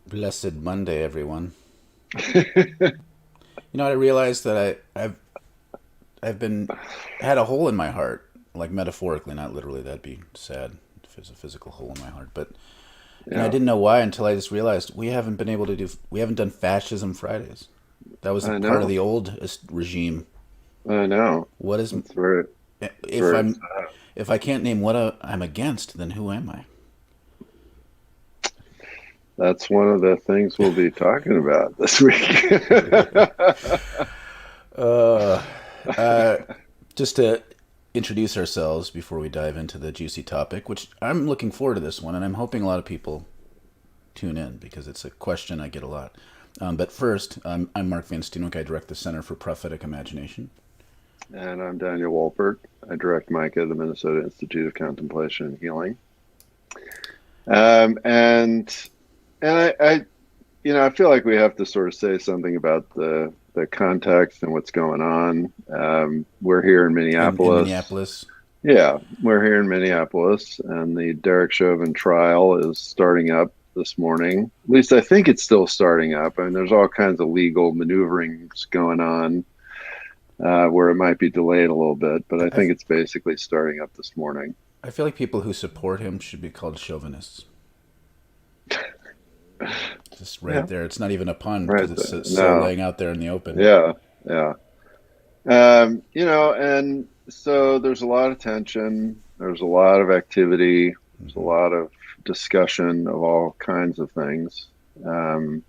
Blessed Monday, everyone. I realized that I've been had a hole in my heart, like metaphorically, not literally. That'd be sad if there's a physical hole in my heart. But I Yeah, didn't know why until I just realized we haven't done Fascism Fridays. That was a I part of know. the old regime. I know. What is It's very, if very I'm sad. if I can't name what I'm against, then who am I? That's one of the things we'll be talking about this week. Uh, uh, just to introduce ourselves before we dive into the juicy topic, which I'm looking forward to this one, and I'm hoping a lot of people tune in because it's a question I get a lot. But first, I'm Mark Van Steenwyk. I direct the Center for Prophetic Imagination. And I'm Daniel Wolpert. I direct Micah, the Minnesota Institute of Contemplation and Healing. Um, and and I feel like we have to sort of say something about the context and what's going on. We're here in In Minneapolis. Minneapolis. Yeah, we're here in Minneapolis, and the Derek Chauvin trial is starting up this morning. At least I think it's still starting up. I mean, there's all kinds of legal maneuverings going on where it might be delayed a little bit, but I I, think it's basically starting up this morning. I feel like people who support him should be called chauvinists. Just right Yeah, there. It's not even a pun because right it's there. so No, laying out there in the open. yeah, yeah. And so there's a lot of tension. There's a lot of activity. There's a Hmm. lot of discussion of all kinds of things. Um,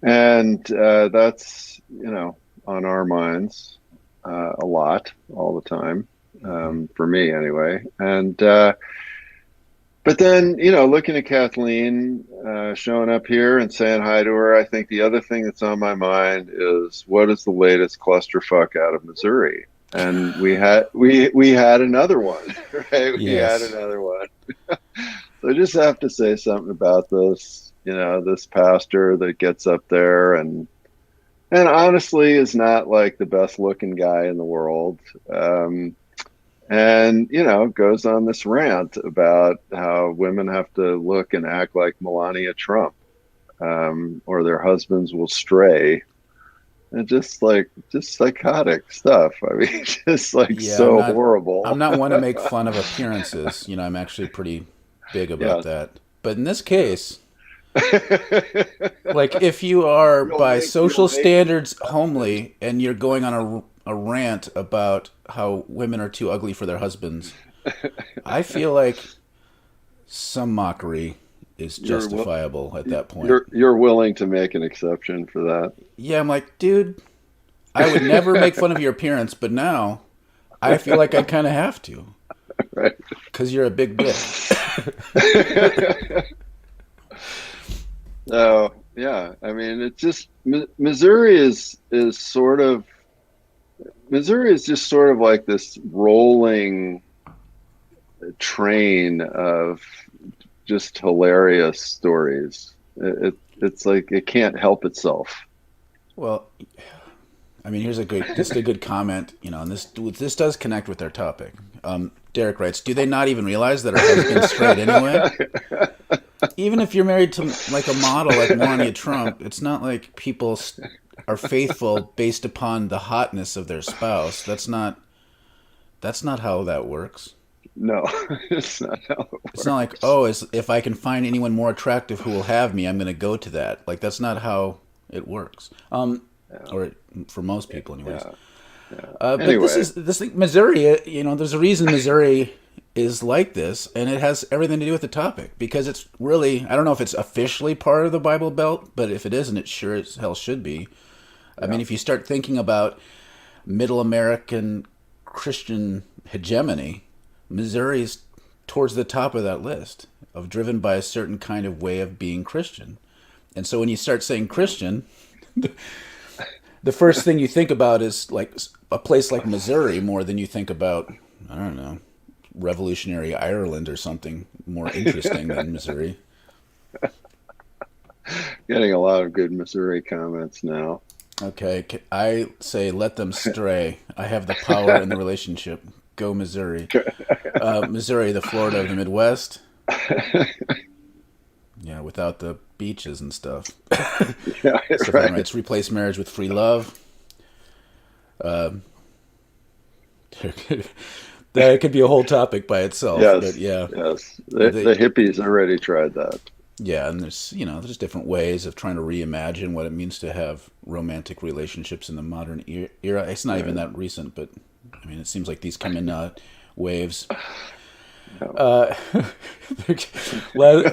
and that's, on our minds a lot all the time, Hmm. for me anyway. But then, looking at Kathleen showing up here and saying hi to her, I think the other thing that's on my mind is what is the latest clusterfuck out of Missouri? And we had another one, right? We had Yes. another one. So I just have to say something about this, this pastor that gets up there and honestly is not like the best looking guy in the world. And goes on this rant about how women have to look and act like Melania Trump, or their husbands will stray, and just psychotic stuff. I mean, just like Yeah, I'm so not. I'm horrible. not one to make fun of appearances. I'm actually pretty big about Yes. that. But in this case, Yes. like if you are by You'll social make me standards offended. homely and you're going on a rant about how women are too ugly for their husbands, I feel like some mockery is You're justifiable at that point. you're willing to make an exception for that. Yeah, I'm like, dude, I would never make fun of your appearance, but now I feel like I kind of have to Right. because you're a big dick. So yeah, I mean, it's just Missouri is sort of Missouri is just sort of like this rolling train of just hilarious stories. It's like it can't help itself. Well, I mean, here's just a good comment, and this does connect with our topic. Derek writes, "Do they not even realize that our husband's straight anyway? Even if you're married to like a model like Melania Trump, it's not like people are faithful based upon the hotness of their spouse. That's not how that works. No, it's not how it It's not like, works. oh, if I can find anyone more attractive who will have me, I'm going to go to that. Like that's not how it works. Yeah, Or for most people, anyways. yeah, yeah. But this Anyway, is this thing, Missouri. There's a reason Missouri is like this, and it has everything to do with the topic because it's really. I don't know if it's officially part of the Bible Belt, but if it isn't, it sure as hell should be. I yeah, mean, if you start thinking about Middle American Christian hegemony, Missouri's towards the top of that list of driven by a certain kind of way of being Christian. And so when you start saying Christian, the first thing you think about is like a place like Missouri more than you think about, I don't know, revolutionary Ireland or something more interesting than Missouri. getting a lot of good Missouri comments now. Okay, I say let them stray. I have the power in the relationship. Go Missouri. Missouri, the Florida of the Midwest. Yeah, without the beaches and stuff. Yeah, Stuff like right. rights, replace marriage with free love. Uh, that could be a whole topic by itself, but Yes, yeah, yes. the The hippies already tried that. yeah, and there's different ways of trying to reimagine what it means to have romantic relationships in the modern era. It's not even Right. that recent, but I mean, it seems like these come in waves. Yeah. Uh, well,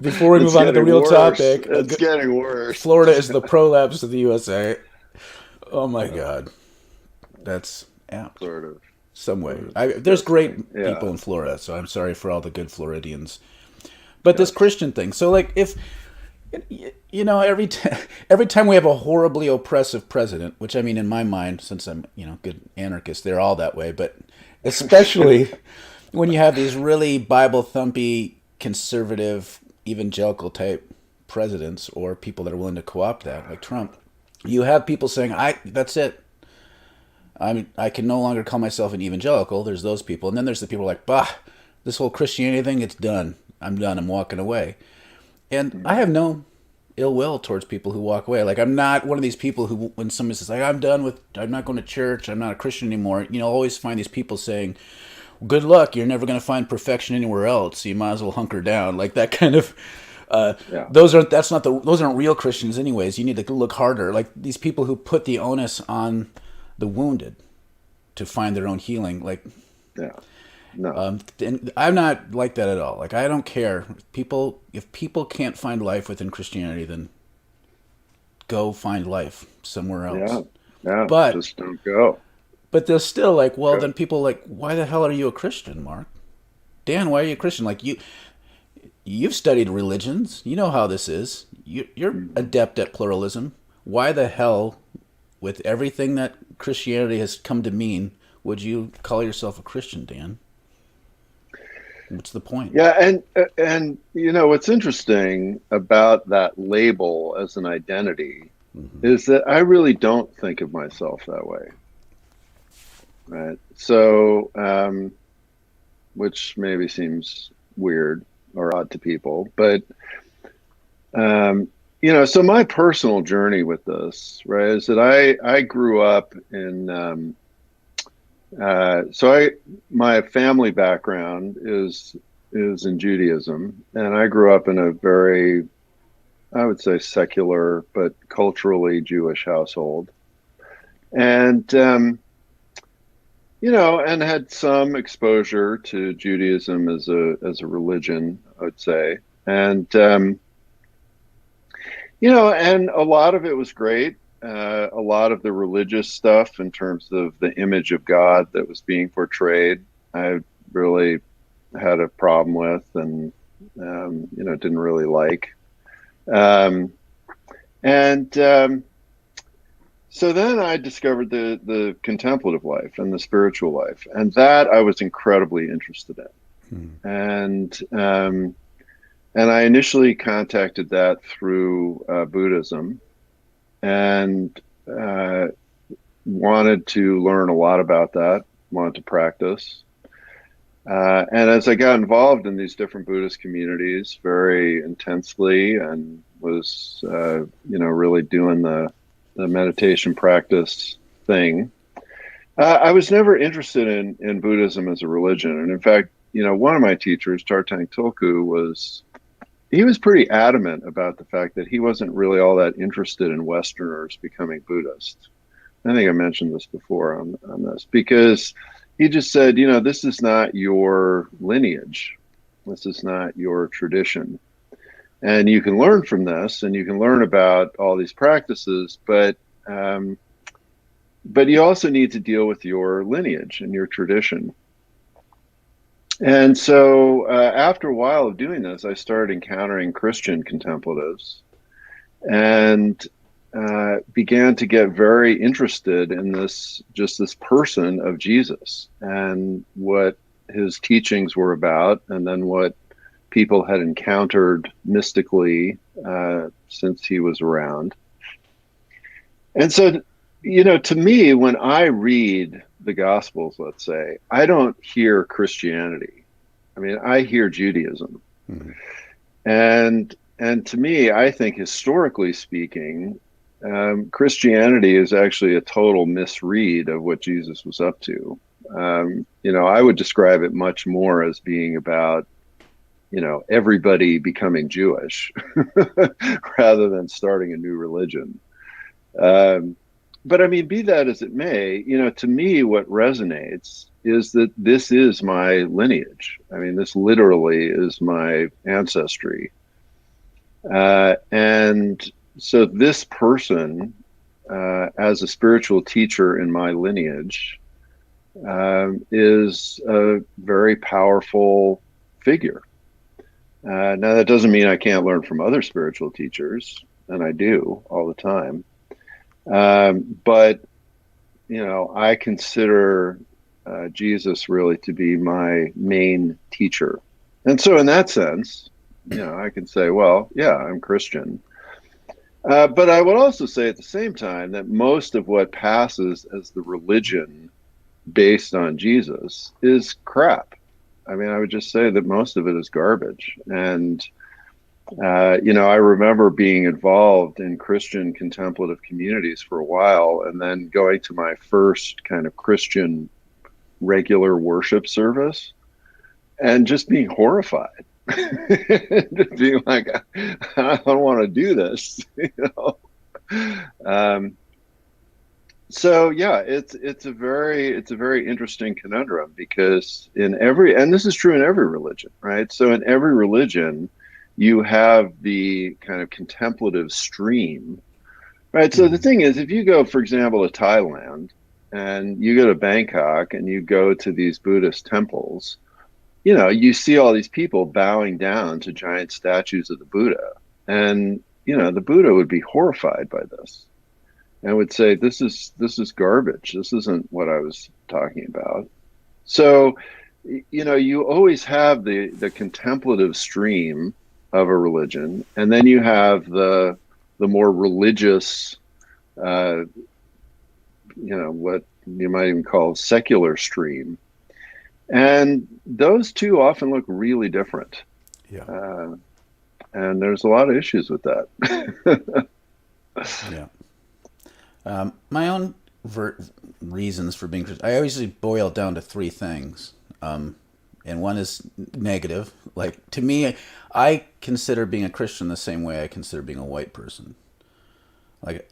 before we move It's on to the getting real worse. topic, It's getting worse. Florida is the prolapse of the USA. Oh my Yeah, God, that's apt. sort of, Some sort way. of There's disgusting. great people Yeah. in Florida, so I'm sorry for all the good Floridians. But this Yes. Christian thing, so like if every time we have a horribly oppressive president, which I mean in my mind, since I'm good anarchist, they're all that way, but especially when you have these really Bible thumpy conservative evangelical type presidents or people that are willing to co-opt that, like Trump, you have people saying, "I that's it. I can no longer call myself an evangelical." There's those people, and then there's the people like, "Bah, this whole Christianity thing, it's done. I'm done. I'm walking away." And I have no ill will towards people who walk away. Like I'm not one of these people who, when somebody says like I'm not going to church, I'm not a Christian anymore. Always find these people saying, "Good luck. You're never going to find perfection anywhere else. So you might as well hunker down." Like that kind of. Yeah. Those aren't real Christians anyways. You need to look harder. Like these people who put the onus on the wounded to find their own healing. Like Yeah. No. and I'm not like that at all. Like I don't care. If people can't find life within Christianity, then go find life somewhere else. Yeah. Yeah. But Just don't go. but they're still like, well, Go. then people like, why the hell are you a Christian, Mark? Dan, why are you a Christian? Like you've studied religions. You know how this is. You're Mhm. adept at pluralism. Why the hell, with everything that Christianity has come to mean, would you call yourself a Christian, Dan? What's the point? Yeah, and what's interesting about that label as an identity Hmm. is that I really don't think of myself that way, right? So, which maybe seems weird or odd to people, but so my personal journey with this, right, is that I grew up in so I my family background is in Judaism, and I grew up in a very, I would say, secular but culturally Jewish household, and and had some exposure to Judaism as a religion, I would say, and and a lot of it was great. A lot of the religious stuff, in terms of the image of God that was being portrayed, I really had a problem with, and didn't really like. Um, and So then I discovered the contemplative life and the spiritual life, and that I was incredibly interested Hmm. in. And I initially contacted that through Buddhism, and uh, wanted to learn a lot about that, wanted to practice. And as I got involved in these different Buddhist communities very intensely, and was, really doing the meditation practice thing, I was never interested in Buddhism as a religion. And in fact, one of my teachers, Tartang Tulku, he was pretty adamant about the fact that he wasn't really all that interested in Westerners becoming Buddhist. I think I mentioned this before on this, because he just said, this is not your lineage. This is not your tradition. And you can learn from this, and you can learn about all these practices, um, but you also need to deal with your lineage and your tradition. And so after a while of doing this, I started encountering Christian contemplatives, and began to get very interested in this person of Jesus, and what his teachings were about, and then what people had encountered mystically since he was around. And so, to me, when I read the Gospels, let's say, I don't hear Christianity. I mean, I hear Judaism. Hmm. And and to me, I think historically speaking, Christianity is actually a total misread of what Jesus was up to. I would describe it much more as being about, everybody becoming Jewish rather than starting a new religion. Um, but I mean, be that as it may, to me, what resonates is that this is my lineage. I mean, this literally is my ancestry. And so this person, as a spiritual teacher in my lineage, is a very powerful figure. Now, that doesn't mean I can't learn from other spiritual teachers, and I do all the time. But, I consider Jesus really to be my main teacher. And so, in that sense, I can say, well, yeah, I'm Christian. But I would also say at the same time that most of what passes as the religion based on Jesus is crap. I mean, I would just say that most of it is garbage. And, I remember being involved in Christian contemplative communities for a while and then going to my first kind of Christian regular worship service and just being horrified. Just being like, I don't want to do this, Um, so yeah, it's a very interesting conundrum because and this is true in every religion, right? So in every religion, you have the kind of contemplative stream, right? So the Mm-hmm. thing is, if you go, for example, to Thailand and you go to Bangkok and you go to these Buddhist temples, you see all these people bowing down to giant statues of the Buddha. And, the Buddha would be horrified by this and would say, this is garbage. This isn't what I was talking about. So, you always have the contemplative stream of a religion, and then you have the more religious, uh, what you might even call secular stream. And those two often look really different. Yeah. Uh, and there's a lot of issues with that. Yeah. My own reasons for being Christian, I usually boil it down to three things. And one is negative. Like, to me, I consider being a Christian the same way I consider being a white person. Like,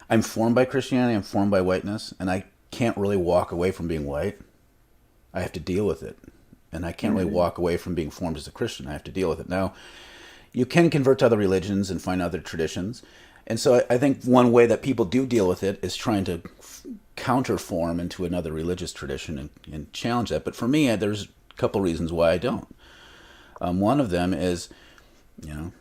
I'm formed by Christianity, I'm formed by whiteness, and I can't really walk away from being white. I have to deal with it. And I can't really Mhm. walk away from being formed as a Christian. I have to deal with it. Now, you can convert to other religions and find other traditions. And so I think one way that people do deal with it is trying to counterform into another religious tradition and challenge that. But for me, there's a couple reasons why I don't. One of them is, you know,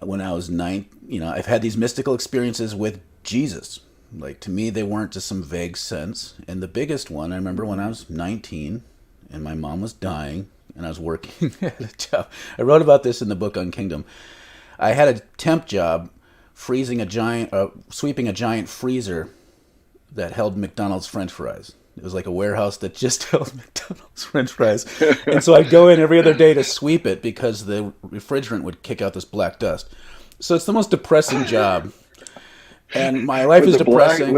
when I was nine, I've had these mystical experiences with Jesus. Like, to me, they weren't just some vague sense. And the biggest one, I remember when I was 19 and my mom was dying and I was working at a job. I wrote about this in the book on Kingdom. I had a temp job sweeping a giant freezer that held McDonald's French fries. It was like a warehouse that just held McDonald's French fries. And so I'd go in every other day to sweep it because the refrigerant would kick out this black dust. So it's the most depressing job. And my life Would is the black depressing.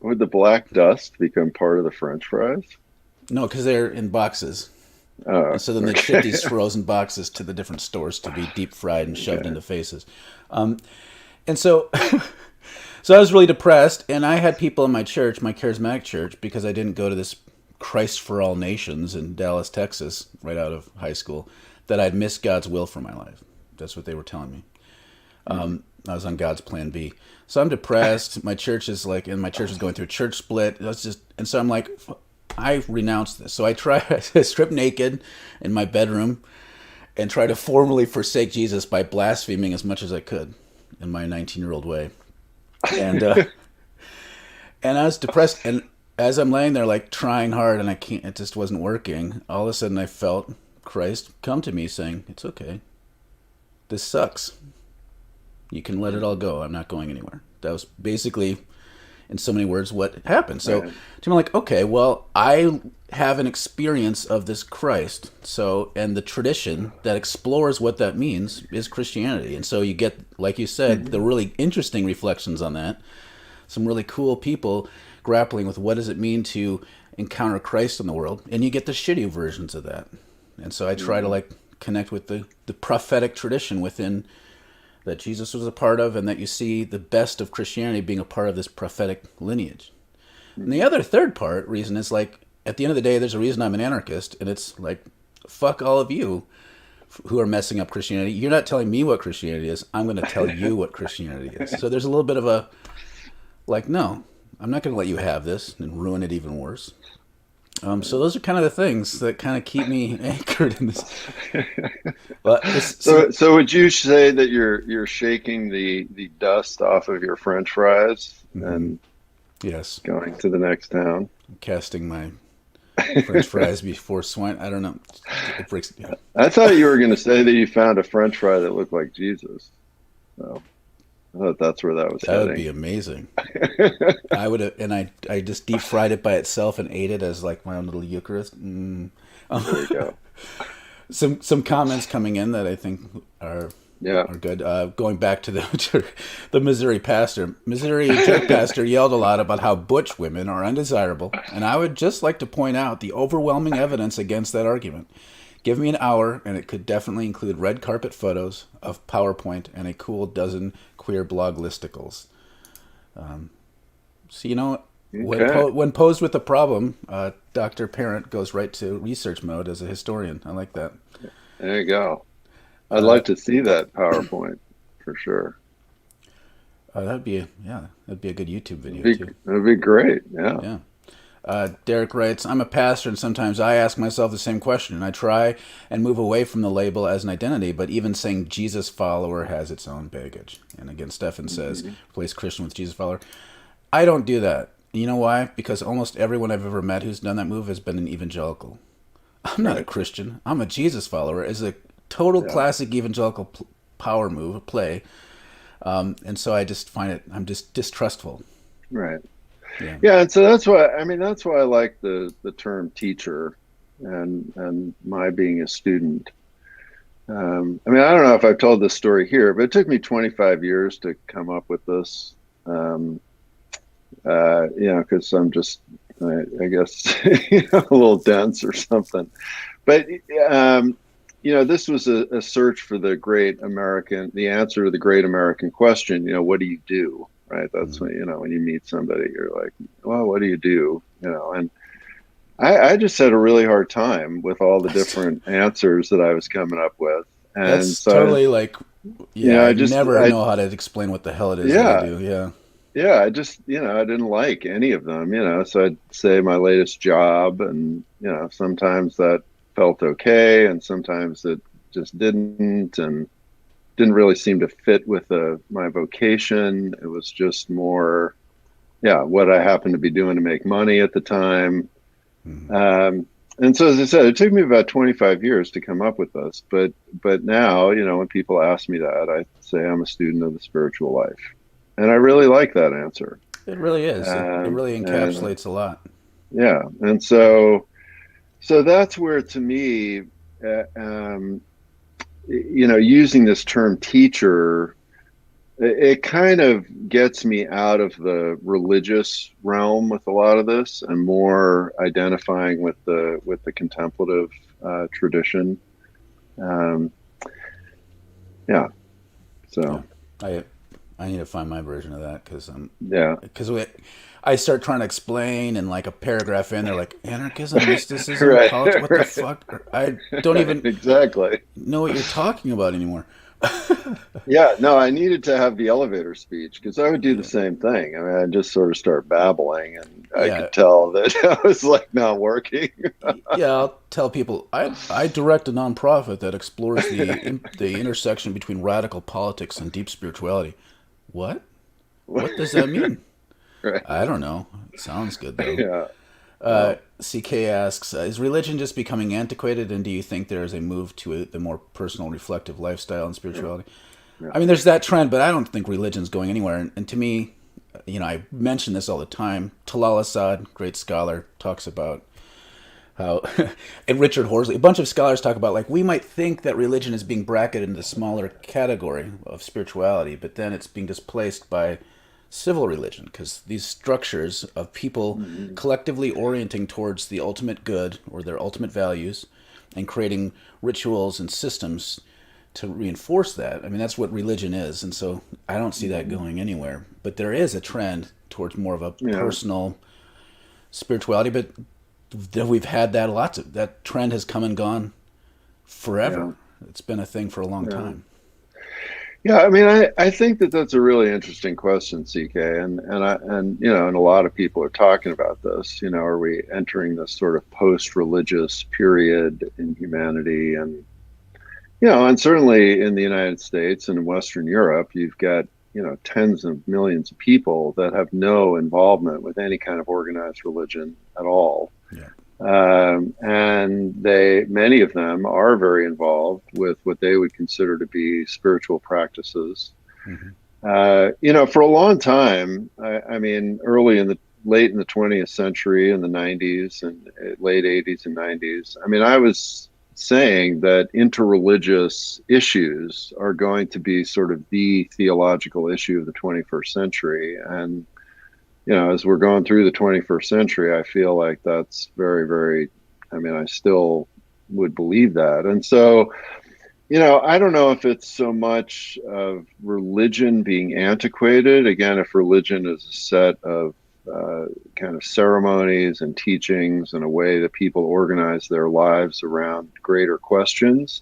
would the black dust become part of the French fries? No, because they're in boxes. Oh, And so then they'd ship okay. these frozen boxes to the different stores to be deep fried and shoved Okay. into faces. And so So I was really depressed, and I had people in my church, my charismatic church, because I didn't go to this Christ for All Nations in Dallas, Texas, right out of high school, that I'd missed God's will for my life. That's what they were telling me. Mm. I was on God's plan B. So I'm depressed. My church is like, and my church is going through a church split. And so I'm like, I renounced this. So I try to strip naked in my bedroom and try to formally forsake Jesus by blaspheming as much as I could in my 19-year-old way. And and I was depressed, and as I'm laying there like trying hard and I can't, it just wasn't working. All of a sudden I felt Christ come to me saying, "It's okay. This sucks. You can let it all go. I'm not going anywhere." That was basically in so many words, what happened. So Right. to me, like, okay, well, I have an experience of this Christ. So, and the tradition that explores what that means is Christianity. And so you get, like you said, the Hmm. really interesting reflections on that. Some really cool people grappling with what does it mean to encounter Christ in the world. And you get the shitty versions of that. And so I try to Hmm. like connect with the prophetic tradition within that Jesus was a part of, and that you see the best of Christianity being a part of this prophetic lineage. And the Hmm. other third part reason is like, at the end of the day, there's a reason I'm an anarchist, and it's like, fuck all of you who are messing up Christianity. You're not telling me what Christianity is. I'm going to tell you what Christianity is. So there's a little bit of a, like, no, I'm not going to let you have this and ruin it even worse. So those are kind of the things that kind of keep me anchored in this. But this, So, so would you say that you're shaking the dust off of your French fries and yes, going to the next town? casting my French fries before swine. I don't know. It breaks. Yeah. I thought you were going to say that you found a French fry that looked like Jesus. So I thought that's where that was That would be heading. amazing. I would have, and I just deep fried it by itself and ate it as like my own little Eucharist. There you go. Some comments coming in that I think Yeah. are good. Going back to the Missouri pastor, Missouri jerk pastor yelled a lot about how butch women are undesirable, and I would just like to point out the overwhelming evidence against that argument. Give me an hour, and it could definitely include red carpet photos of PowerPoint and a cool dozen queer blog listicles. So Okay. when posed with a problem, Dr. Parent goes right to research mode as a historian. I like that. There you go. I'd Uh, like to see that PowerPoint for sure. that'd be a good YouTube video Be, too. that'd be great. Yeah. Yeah. Derek writes, I'm a pastor and sometimes I ask myself the same question. I try and move away from the label as an identity, but even saying Jesus follower has its own baggage. And again, Stefan says, Hmm. replace Christian with Jesus follower. I don't do that. You know why? Because almost everyone I've ever met who's done that move has been an evangelical. I'm not a Right. Christian. I'm a Jesus follower. It's a total Yeah. classic evangelical power move, play. And so I just find it, I'm just distrustful. Right. Yeah. Yeah, and so that's why I mean that's why I like the term teacher and my being a student. I mean, I don't know if I've told this story here, but it took me 25 years to come up with this. Um, because I'm just, I guess, a little dense or something. But um, this was a search for the answer to the great American question. What do you do? Right? That's Mm. when you meet somebody, you're like, well, what do you do? And I just had a really hard time with all the different answers that I was coming up with, and That's so totally like, yeah, I I just, never know how to explain what the hell it is that I yeah, do. Yeah. yeah, I just, I didn't like any of them, so I'd say my latest job, and, sometimes that felt okay, and sometimes it just and didn't really seem to fit with my vocation. It was just more, yeah, what I happened to be doing to make money at the time. Mhm. And so, as I said, it took me about 25 years to come up with this, but now, when people ask me that, I say I'm a student of the spiritual life, and I really like that answer. It really is. It really And encapsulates a lot. yeah, and so that's where to me, uh, um, using this term teacher, it kind of gets me out of the religious realm with a lot of this, and more identifying with the contemplative tradition. Um, yeah, Yeah. so I I need to find my version of that yeah, I start trying to explain and like a paragraph in, they're like anarchism, mysticism, right, politics. What the right, fuck? I don't right, even exactly. know what you're talking about anymore. Yeah, no, I needed to have the elevator speech because I would do the Yeah. same thing. I mean, I just sort of start babbling, and I Yeah. could tell that I was like not working. Yeah, I'll tell people I direct a nonprofit that explores the intersection between radical politics and deep spirituality. What? What does that mean? Right. I don't know. It sounds good though. Yeah. Well, CK asks, is religion just becoming antiquated, and do you think there is a move to the more personal, reflective lifestyle and yeah, spirituality? yeah. I mean, there's that trend, but I don't think religion's going anywhere. And to me, I mention this all the time. Talal Assad, great scholar, talks about how, and Richard Horsley, a bunch of scholars talk about, like, we might think that religion is being bracketed into a smaller category of spirituality, but then it's being displaced by civil religion, because these structures of people Mhm. collectively orienting towards the ultimate good or their ultimate values and creating rituals and systems to reinforce that. I mean, that's what religion is. And so I don't see that Mhm. going anywhere. But there is a trend towards more of a Yeah, personal spirituality. But we've had that lots of that trend has come and gone yeah, forever. It's been a thing for a long yeah. time. Yeah, I mean, I think that that's a really interesting question, CK, and a lot of people are talking about this. Are we entering this sort of post-religious period in humanity? And certainly in the United States and in Western Europe, you've got tens of millions of people that have no involvement with any kind of organized religion at all. Yeah. And many of them are very involved with what they would consider to be spiritual practices. Hmm. For a long time, I mean, late in the 20th century, in the 90s and late 80s and 90s, I mean, I was saying that interreligious issues are going to be sort of the theological issue of the 21st century. And as we're going through the 21st century, I feel like that's very, very, I mean, I still would believe that. And so, I don't know if it's so much of religion being antiquated. Again, if religion is a set of kind of ceremonies and teachings and a way that people organize their lives around greater questions.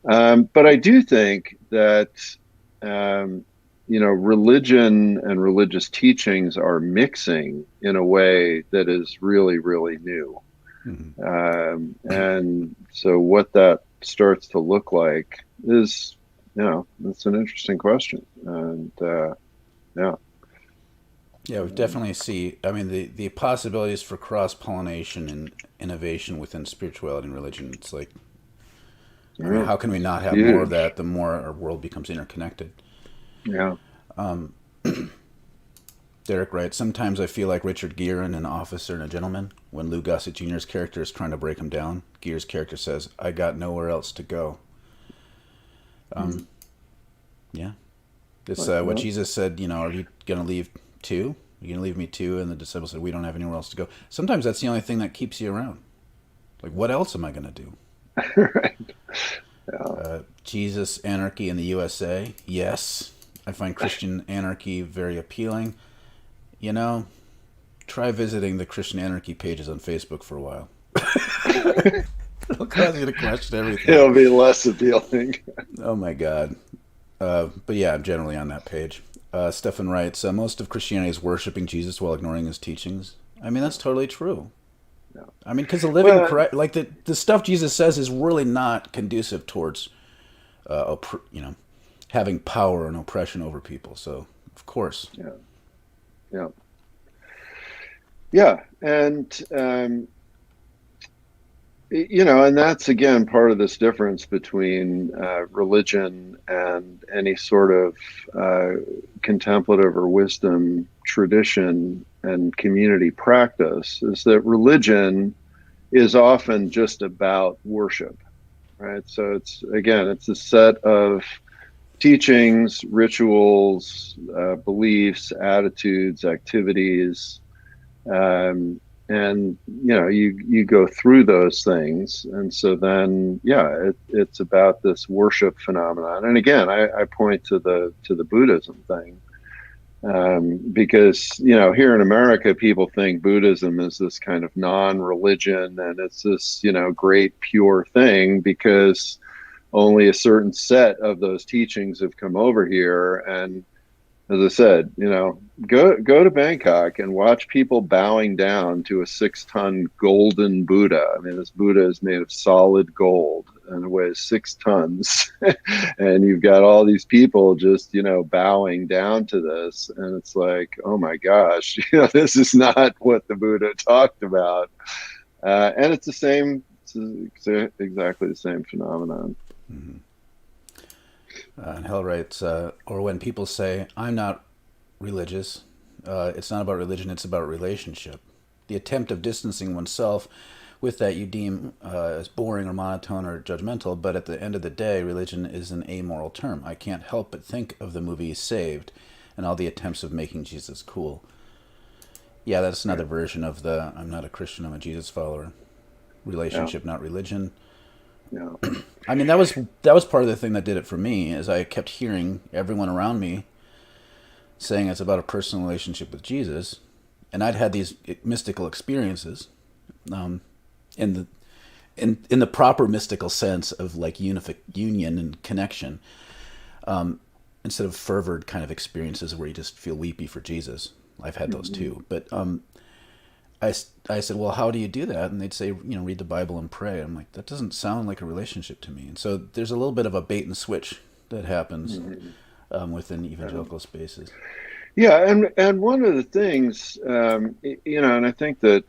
But I do think that religion and religious teachings are mixing in a way that is really, really new. Hmm. And so, what that starts to look like is, that's an interesting question. And yeah, Yeah, we definitely see. I mean, the possibilities for cross pollination and innovation within spirituality and religion. It's like, I mean, yeah, how can we not have more of huge. that? The more our world becomes interconnected. Yeah. Derek writes, sometimes I feel like Richard Gere in An Officer and a Gentleman. When Lou Gossett Jr.'s character is trying to break him down, Gere's character says, I got nowhere else to go. Um, Mm. yeah. This, what Yeah. Jesus said, are you going to leave too? Are you going to leave me too? And the disciples said, we don't have anywhere else to go. Sometimes that's the only thing that keeps you around. Like, what else am I going to do? Right. Yeah. Jesus, anarchy in the USA? Yes. I find Christian anarchy very appealing. You know, try visiting the Christian anarchy pages on Facebook for a while. It'll cause you to question everything. It'll be less appealing. Oh my God. But yeah, I'm generally on that page. Stefan writes, most of Christianity is worshiping Jesus while ignoring his teachings. I mean, that's totally true. Yeah. I mean, because the living Well, Christ, like the stuff Jesus says is really not conducive towards, having power and oppression over people. So, of course. yeah. Yeah. Yeah. And and that's again part of this difference between religion and any sort of contemplative or wisdom tradition and community practice is that religion is often just about worship, right? So it's a set of teachings, rituals, beliefs, attitudes, activities, and you go through those things, and so then it's about this worship phenomenon. And again, I point to the Buddhism thing, because here in America, people think Buddhism is this kind of non-religion, and it's this great pure thing because only a certain set of those teachings have come over here. And as I said, go to Bangkok and watch people bowing down to a 6-ton golden Buddha. I mean, this Buddha is made of solid gold and weighs 6 tons. And you've got all these people just, bowing down to this. And it's like, oh my gosh, this is not what the Buddha talked about. And it's exactly the same phenomenon. Mm-hmm. And Hell writes, or when people say, I'm not religious, It's not about religion, it's about relationship. The attempt of distancing oneself with that you deem as boring or monotone or judgmental, but at the end of the day, religion is an amoral term. I can't help but think of the movie Saved and all the attempts of making Jesus cool. Yeah, that's another Right. version of the I'm not a Christian, I'm a Jesus follower. Yeah. Relationship, not religion. Yeah. I mean, that was part of the thing that did it for me, is I kept hearing everyone around me saying it's about a personal relationship with Jesus, and I'd had these mystical experiences, um, in the in the proper mystical sense of like union and connection, instead of fervored kind of experiences where you just feel weepy for Jesus. I've had those Mhm. too, but I said, well, how do you do that? And they'd say, read the Bible and pray. I'm like, that doesn't sound like a relationship to me. And so there's a little bit of a bait and switch that happens Mhm. within Yeah. evangelical spaces. Yeah, and one of the things, and I think that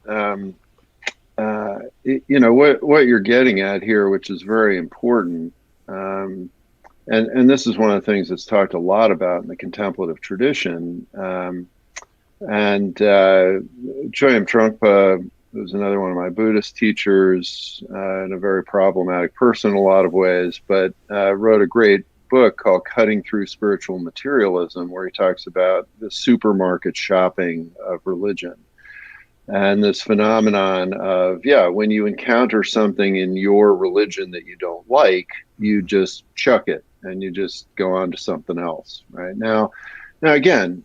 what you're getting at here, which is very important, um, and this is one of the things that's talked a lot about in the contemplative tradition. And Chogyam Trungpa was another one of my Buddhist teachers, and a very problematic person in a lot of ways, but wrote a great book called Cutting Through Spiritual Materialism, where he talks about the supermarket shopping of religion. And this phenomenon of, yeah, when you encounter something in your religion that you don't like, you Mm-hmm. just chuck it and you just go on to something else, right? Now again,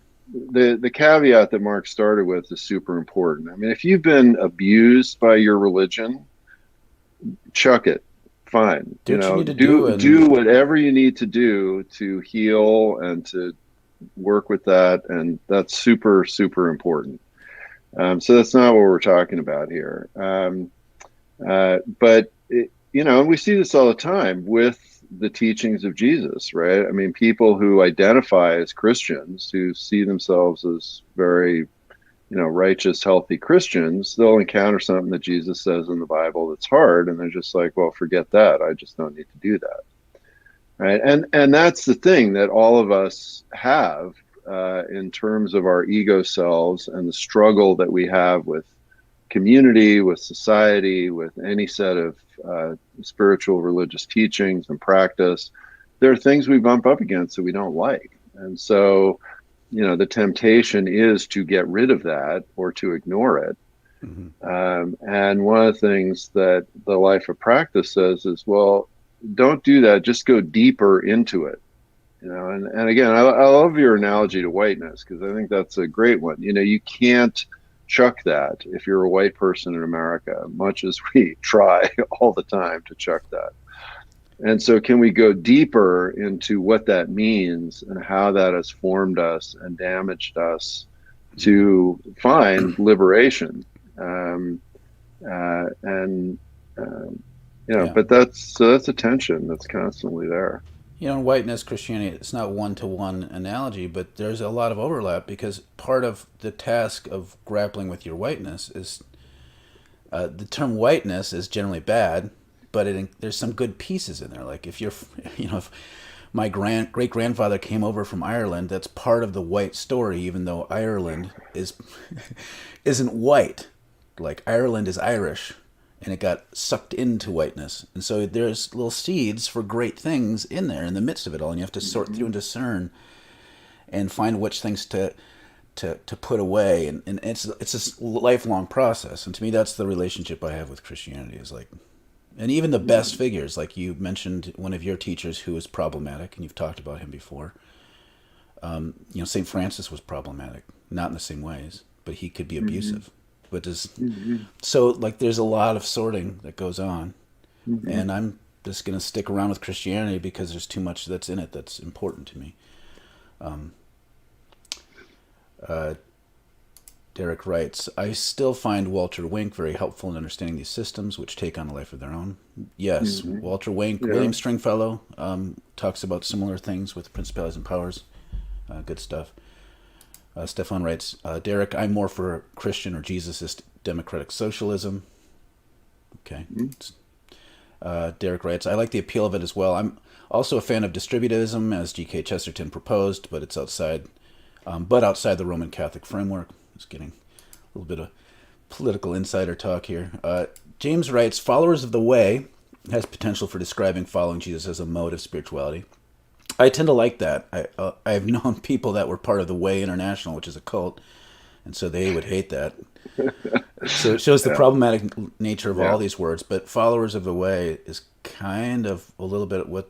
the caveat that Mark started with is super important. I mean, if you've been abused by your religion, chuck it. Fine. Do what you need to do, Do and whatever you need to do to heal and to work with that, and that's super, super important. So that's not what we're talking about here. But and we see this all the time with the teachings of Jesus, right? I mean, people who identify as Christians, who see themselves as very, righteous, healthy Christians, they'll encounter something that Jesus says in the Bible that's hard, and they're just like, well, forget that. I just don't need to do that, right? And that's the thing that all of us have, in terms of our ego selves and the struggle that we have with community, with society, with any set of spiritual religious teachings and practice. There are things we bump up against that we don't like. And so, the temptation is to get rid of that or to ignore it. mm-hmm. And one of the things that the life of practice says is, well, don't do that. Just go deeper into it. And again, I love your analogy to whiteness, because I think that's a great one. You can't chuck that if you're a white person in America, much as we try all the time to chuck that. And so, can we go deeper into what that means and how that has formed us and damaged us Mm-hmm. to find liberation? Um, and Yeah. but that's a tension that's constantly there. In whiteness, Christianity, it's not one-to-one analogy, but there's a lot of overlap, because part of the task of grappling with your whiteness is, the term whiteness is generally bad, but there's some good pieces in there. Like if you're, if my great grandfather came over from Ireland, that's part of the white story, even though Ireland isn't white. Like Ireland is Irish, and it got sucked into whiteness. And so there's little seeds for great things in there in the midst of it all, and you have to sort through Mhm. and discern and find which things to put away, and it's a lifelong process. And to me, that's the relationship I have with Christianity. Is like, and even the best Mhm. figures, like you mentioned one of your teachers who was problematic, and you've talked about him before. Saint Francis was problematic, not in the same ways, but he could be Mhm. abusive. But does Mhm. so like there's a lot of sorting that goes on, Mhm. and I'm just gonna stick around with Christianity because there's too much that's in it that's important to me. Uh, Derek writes, I still find Walter Wink very helpful in understanding these systems, which take on a life of their own. Yes, Mhm. Walter Wink, Yeah. William Stringfellow, talks about similar things with principalities and powers. Good stuff. Stefan writes, Derek, I'm more for Christian or Jesusist democratic socialism. Okay. Mhm. Derek writes, I like the appeal of it as well. I'm also a fan of distributivism, as G.K. Chesterton proposed, but it's outside but outside the Roman Catholic framework. Just getting a little bit of political insider talk here. James writes, followers of the way has potential for describing following Jesus as a mode of spirituality. I tend to like that. I've known people that were part of the Way International, which is a cult, and so they would hate that. So it shows the Yeah. problematic nature of all Yeah. these words. But followers of the Way is kind of a little bit what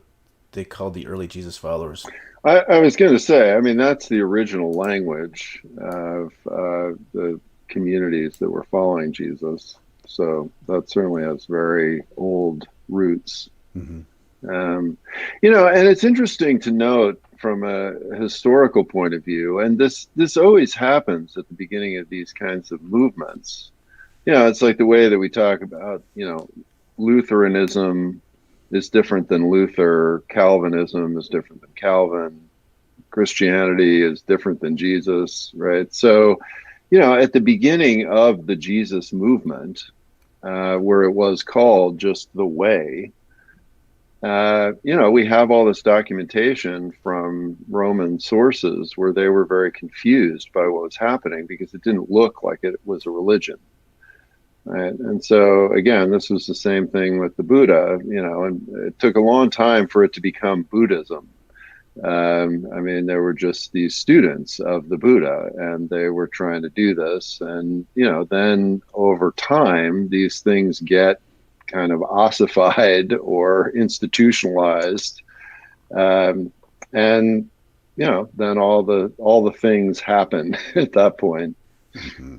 they called the early Jesus followers. I was going to say, I mean, that's the original language of the communities that were following Jesus. So that certainly has very old roots. Hmm. Um, and it's interesting to note from a historical point of view, and this always happens at the beginning of these kinds of movements. It's like the way that we talk about, Lutheranism is different than Luther, Calvinism is different than Calvin, Christianity is different than Jesus, right? So, at the beginning of the Jesus movement, where it was called just the way, we have all this documentation from Roman sources where they were very confused by what was happening because it didn't look like it was a religion. Right. And so, again, this was the same thing with the Buddha, and it took a long time for it to become Buddhism. I mean, there were just these students of the Buddha, and they were trying to do this. And, then over time, these things get kind of ossified or institutionalized. And, then all the things happen at that point. Mm-hmm.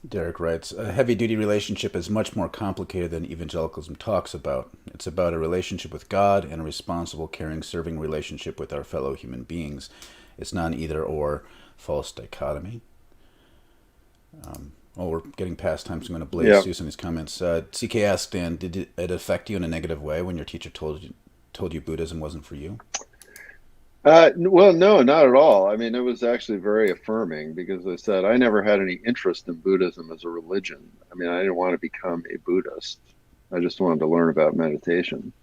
Derek writes, a heavy-duty relationship is much more complicated than evangelicalism talks about. It's about a relationship with God and a responsible, caring, serving relationship with our fellow human beings. It's not an either-or false dichotomy. We're getting past time, so I'm going to blaze through some of these comments. CK asked, Dan, did it affect you in a negative way when your teacher told you Buddhism wasn't for you? Well, no, not at all. I mean, it was actually very affirming because I said I never had any interest in Buddhism as a religion. I mean, I didn't want to become a Buddhist. I just wanted to learn about meditation.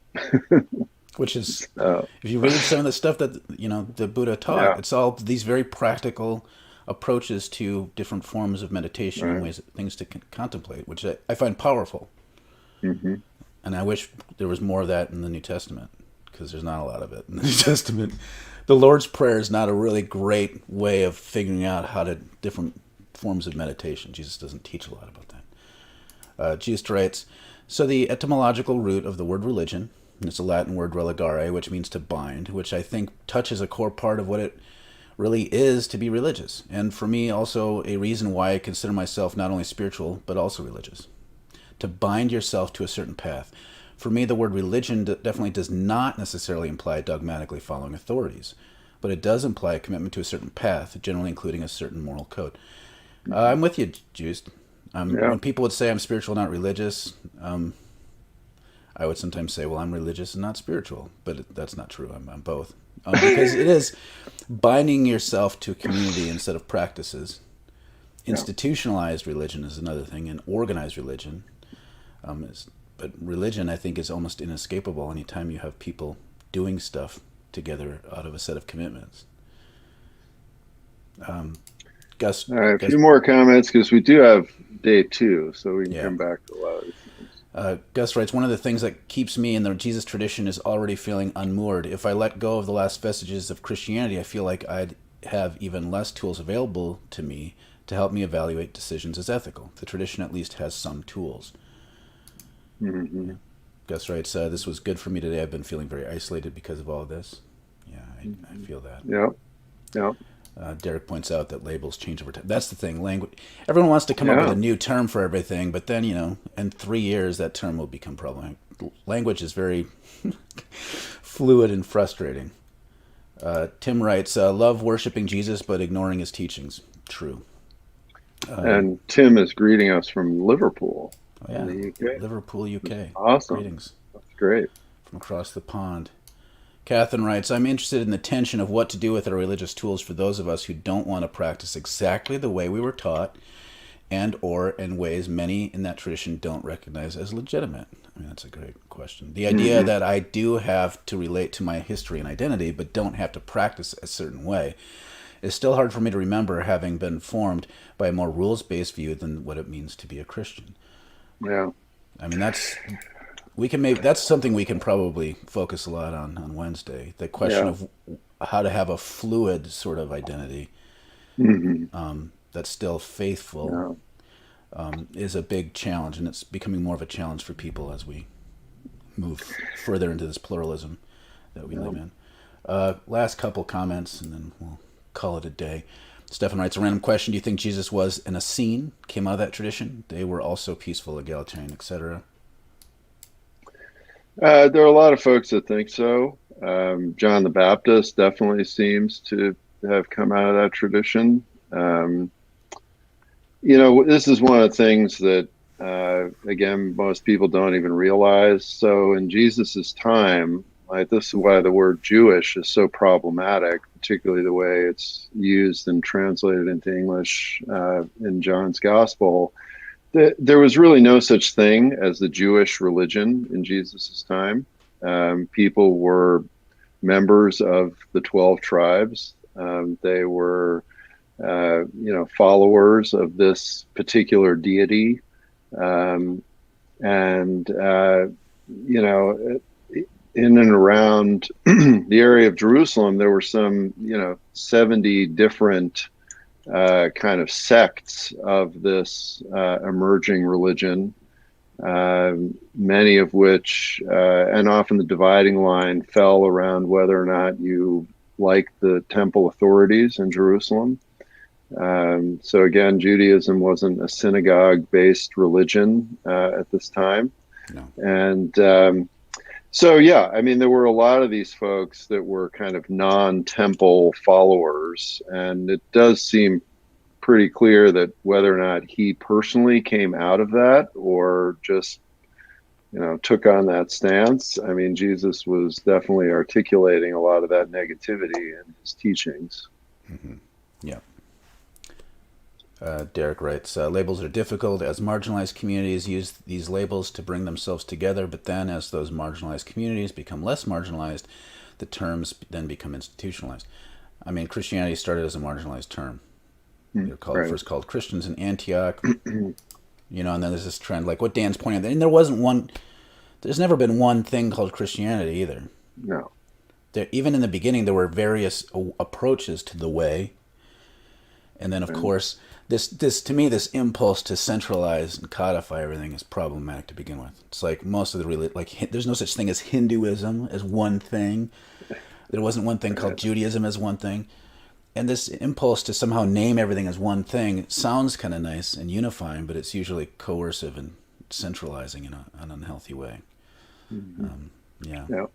Which is, if you read some of the stuff that, the Buddha taught, Yeah, it's all these very practical approaches to different forms of meditation and right. ways, things to contemplate, which I find powerful. Hmm. And I wish there was more of that in the New Testament, because there's not a lot of it in the New Testament. The Lord's Prayer is not a really great way of figuring out different forms of meditation. Jesus doesn't teach a lot about that. Jesus writes, so the etymological root of the word religion, and it's a Latin word religare, which means to bind, which I think touches a core part of what it really is to be religious. And for me, also a reason why I consider myself not only spiritual, but also religious. To bind yourself to a certain path. For me, the word religion definitely does not necessarily imply dogmatically following authorities, but it does imply a commitment to a certain path, generally including a certain moral code. I'm with you, Juice. Yeah, When people would say I'm spiritual, not religious, I would sometimes say, well, I'm religious and not spiritual, but that's not true. I'm both. Because it is binding yourself to a community instead of practices. yeah, Institutionalized religion is another thing, and organized religion but religion, I think, is almost inescapable anytime you have people doing stuff together out of a set of commitments. Gus, all right. A Gus, few more comments because we do have day two, so we can yeah. come back to a lot of these things. Gus writes, one of the things that keeps me in the Jesus tradition is already feeling unmoored. If I let go of the last vestiges of Christianity, I feel like I'd have even less tools available to me to help me evaluate decisions as ethical. The tradition at least has some tools. Mm-hmm. Yeah. Gus writes, this was good for me today. I've been feeling very isolated because of all of this. Yeah, I feel that. Yeah, yeah, Derek points out that labels change over time. That's the thing. Language. Everyone wants to come up with yeah. a new term for everything, but then, in 3 years, that term will become problematic. Language is very fluid and frustrating. Tim writes, love worshiping Jesus, but ignoring his teachings. True. And Tim is greeting us from Liverpool Oh, in yeah. the UK. Liverpool, UK. Awesome. Greetings That's great. from across the pond. Catherine writes, I'm interested in the tension of what to do with our religious tools for those of us who don't want to practice exactly the way we were taught and or in ways many in that tradition don't recognize as legitimate? I mean, that's a great question. The idea Hmm. that I do have to relate to my history and identity, but don't have to practice a certain way, is still hard for me to remember, having been formed by a more rules-based view than what it means to be a Christian. Yeah. I mean, that's something we can probably focus a lot on Wednesday. The question Yeah. of how to have a fluid sort of identity Hmm. that's still faithful Yeah. is a big challenge, and it's becoming more of a challenge for people as we move further into this pluralism that we Yeah. live in. Last couple comments, and then we'll call it a day. Stefan writes, a random question. Do you think Jesus was an Essene, came out of that tradition? They were also peaceful, egalitarian, etc. There are a lot of folks that think so. John the Baptist definitely seems to have come out of that tradition. Um, this is one of the things that, again, most people don't even realize. So in Jesus's time, like this is why the word Jewish is so problematic, particularly the way it's used and translated into English in John's Gospel. There was really no such thing as the Jewish religion in Jesus's time. People were members of the 12 tribes. They were followers of this particular deity. Um, and, you know, in and around the area of Jerusalem, there were some, 70 different kind of sects of this emerging religion, many of which, and often the dividing line fell around whether or not you liked the temple authorities in Jerusalem. So again, Judaism wasn't a synagogue-based religion at this time, No. and so yeah, I mean, there were a lot of these folks that were kind of non-temple followers, and it does seem pretty clear that whether or not he personally came out of that or just took on that stance. I mean, Jesus was definitely articulating a lot of that negativity in his teachings. Mm-hmm. Yeah. Derek writes, labels are difficult as marginalized communities use these labels to bring themselves together, but then as those marginalized communities become less marginalized, the terms then become institutionalized. I mean, Christianity started as a marginalized term. They're Right. first called Christians in Antioch, and then there's this trend, like what Dan's pointing out, and there's never been one thing called Christianity either. No. Even in the beginning, there were various approaches to the way, and then of Right. course, this to me, this impulse to centralize and codify everything is problematic to begin with. It's like most of there's no such thing as Hinduism as one thing. There wasn't one thing called Right. Judaism as one thing. And this impulse to somehow name everything as one thing sounds kind of nice and unifying, but it's usually coercive and centralizing in an unhealthy way. Mm-hmm. Yeah. Yeah.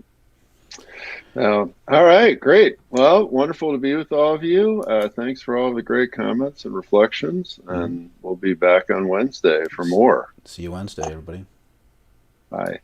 All right, great. Well, wonderful to be with all of you. Thanks for all the great comments and reflections, Mm-hmm. and we'll be back on Wednesday for more. See you Wednesday, everybody. Bye.